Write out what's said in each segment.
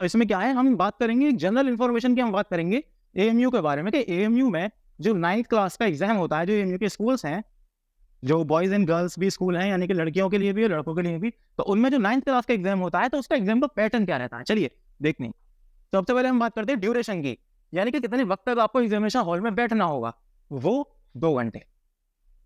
तो इसमें क्या है, हम बात करेंगे जनरल इन्फॉर्मेशन की, हम बात करेंगे एएमयू के बारे में कि एएमयू में जो 9th क्लास का एग्जाम होता है, जो एएमयू के स्कूल्स हैं, जो बॉयज़ एंड गर्ल्स भी स्कूल हैं, यानी कि लड़कियों के लिए भी और लड़कों के लिए भी, तो उनमें जो 9th क्लास का एग्जाम होता है, तो उसका एग्जाम का पैटर्न क्या रहता है, चलिए देखते हैं। सबसे पहले हम बात करते हैं ड्यूरेशन की, यानी कि कितने वक्त तक आपको एग्जामिनेशन हॉल में बैठना होगा। वो 2 घंटे।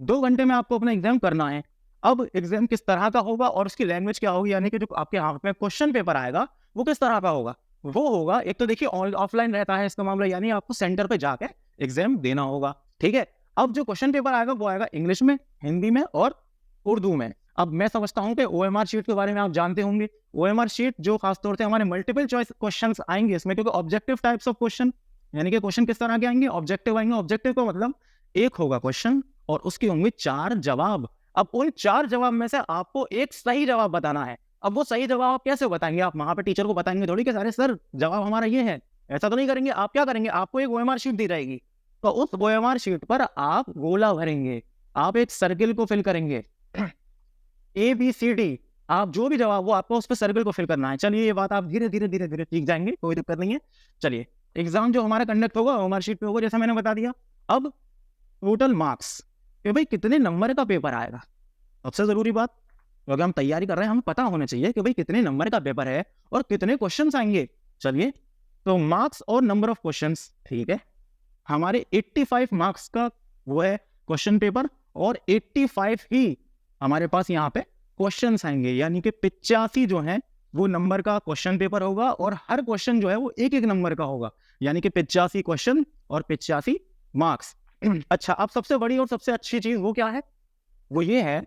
2 घंटे में आपको अपना एग्जाम करना है। अब एग्जाम किस तरह का होगा और उसकी लैंग्वेज क्या होगी, यानी कि जो आपके हाथ में क्वेश्चन पेपर आएगा वो किस तरह का होगा। वो होगा, एक तो देखिए ऑफलाइन रहता है इसका मामला, यानी आपको सेंटर पे जाके एग्जाम देना होगा, ठीक है। अब जो क्वेश्चन पेपर आएगा वो आएगा इंग्लिश में, हिंदी में और उर्दू में। अब मैं समझता हूँ कि ओएमआर शीट के बारे में आप जानते होंगे। ओएमआर शीट जो खासतौर से हमारे मल्टीपल चॉइस क्वेश्चंस आएंगे इसमें, क्योंकि ऑब्जेक्टिव टाइप्स ऑफ क्वेश्चन, यानी कि क्वेश्चन किस तरह के आएंगे, ऑब्जेक्टिव आएंगे। ऑब्जेक्टिव का मतलब एक होगा क्वेश्चन और उसके होंगे 4 जवाब। अब उन 4 जवाब में से आपको एक सही जवाब बताना है। अब वो सही जवाब आप कैसे बताएंगे, आप वहां पे टीचर को बताएंगे थोड़ी कि सारे सर जवाब हमारा ये है, ऐसा तो नहीं करेंगे। आप क्या करेंगे, आपको एक ओएमआर शीट दी जाएगी, तो उस ओएमआर शीट पर आप गोला भरेंगे, आप एक सर्किल को फिल करेंगे, ABCD, आप जो भी जवाब वो आपको उस पर सर्किल को फिल करना है। चलिए ये बात आप धीरे धीरे धीरे धीरे सीख जाएंगे, कोई दिक्कत नहीं है। चलिए एग्जाम जो हमारा कंडक्ट होगा ओएमआर शीट पे होगा, जैसा मैंने बता दिया। अब टोटल मार्क्स कि भाई कितने नंबर का पेपर आएगा, सबसे जरूरी बात, तो अगर हम तैयारी कर रहे हैं हमें पता होना चाहिए कि भाई कितने नंबर का पेपर है और कितने क्वेश्चंस आएंगे। चलिए, तो मार्क्स और नंबर ऑफ क्वेश्चंस, ठीक है, हमारे 85 मार्क्स का वो है क्वेश्चन पेपर, और 85 ही हमारे पास यहाँ पे क्वेश्चंस आएंगे, यानी कि 85 जो है वो नंबर का क्वेश्चन पेपर होगा, और हर क्वेश्चन जो है वो एक एक नंबर का होगा, यानी कि 85 क्वेश्चन और 85 मार्क्स। अच्छा, अब सबसे बड़ी और सबसे अच्छी चीज वो क्या है, वो ये है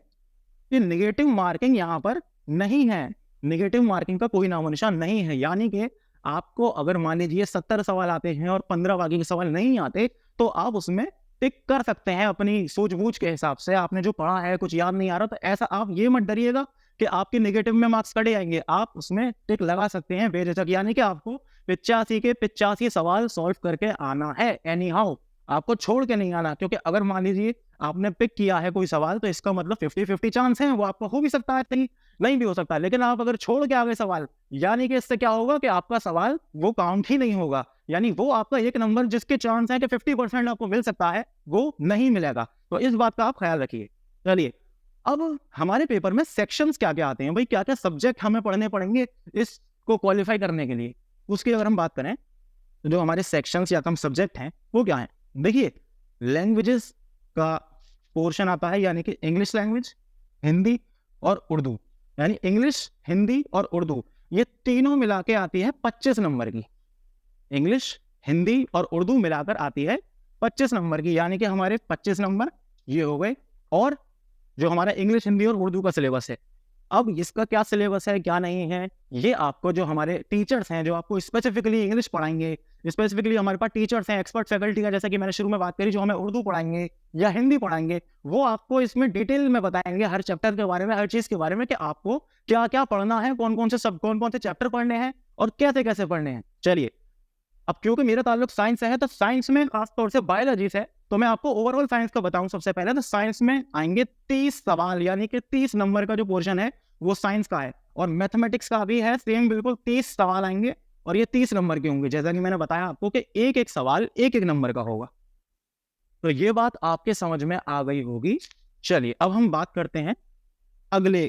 कि नेगेटिव मार्किंग यहाँ पर नहीं है। नेगेटिव मार्किंग का कोई नामो निशान नहीं है, यानी कि आपको अगर मान लीजिए 70 सवाल आते हैं और 15 बाकी के सवाल नहीं आते, तो आप उसमें टिक कर सकते हैं अपनी सूझबूझ के हिसाब से। आपने जो पढ़ा है कुछ याद नहीं आ रहा, तो ऐसा आप ये मत डरिएगा कि आपके नेगेटिव में मार्क्स कटे जाएंगे, आप उसमें टिक लगा सकते हैं बेझिझक, यानी कि आपको 85 के 85 सवाल सॉल्व करके आना है एनी हाउ, आपको छोड़ के नहीं आना। क्योंकि अगर मान लीजिए आपने पिक किया है कोई सवाल, तो इसका मतलब 50-50 चांस है, वो आपका हो भी सकता है, नहीं भी हो सकता है। लेकिन आप अगर छोड़ के आ गए सवाल, यानी कि इससे क्या होगा कि आपका सवाल वो काउंट ही नहीं होगा, यानी वो आपका एक नंबर जिसके चांस है कि 50% आपको मिल सकता है, वो नहीं मिलेगा। तो इस बात का आप ख्याल रखिए। चलिए, अब हमारे पेपर में सेक्शंस क्या क्या आते हैं, भाई क्या क्या सब्जेक्ट हमें पढ़ने पड़ेंगे इसको क्वालिफाई करने के लिए, उसकी अगर हम बात करें तो जो हमारे सेक्शंस या कम सब्जेक्ट हैं वो क्या है। देखिए, लैंग्वेजेस का पोर्शन आता है, यानी कि इंग्लिश लैंग्वेज, हिंदी और उर्दू, यानी इंग्लिश, हिंदी और उर्दू, ये तीनों मिला के आती है 25 नंबर की। इंग्लिश, हिंदी और उर्दू मिलाकर आती है 25 नंबर की, यानी कि हमारे 25 नंबर ये हो गए। और जो हमारा इंग्लिश, हिंदी और उर्दू का सिलेबस है, अब इसका क्या सिलेबस है क्या नहीं है, ये आपको जो हमारे टीचर्स हैं जो आपको स्पेसिफिकली इंग्लिश पढ़ाएंगे, स्पेसिफिकली हमारे पास टीचर्स हैं एक्सपर्ट फैकल्टी का, जैसा कि मैंने शुरू में बात करी, जो हमें उर्दू पढ़ाएंगे या हिंदी पढ़ाएंगे, वो आपको इसमें डिटेल में बताएंगे हर चैप्टर के बारे में, हर चीज के बारे में, कि आपको क्या क्या पढ़ना है, कौन कौन से चैप्टर पढ़ने हैं और कैसे कैसे पढ़ने हैं। चलिए, अब क्योंकि मेरा ताल्लुक साइंस से है, तो साइंस में खासतौर से बायोलॉजी से, तो मैं आपको ओवरऑल साइंस का बताऊं। सबसे पहले तो साइंस में आएंगे 30 सवाल, यानी कि 30 नंबर का जो पोर्शन है वो साइंस का है, और मैथमेटिक्स का भी है सेम, बिल्कुल 30 सवाल आएंगे, और ये 30 नंबर के होंगे, जैसा कि मैंने बताया आपको कि एक एक सवाल एक एक नंबर का होगा। तो ये बात आपके समझ में आ गई होगी। चलिए, अब हम बात करते हैं अगले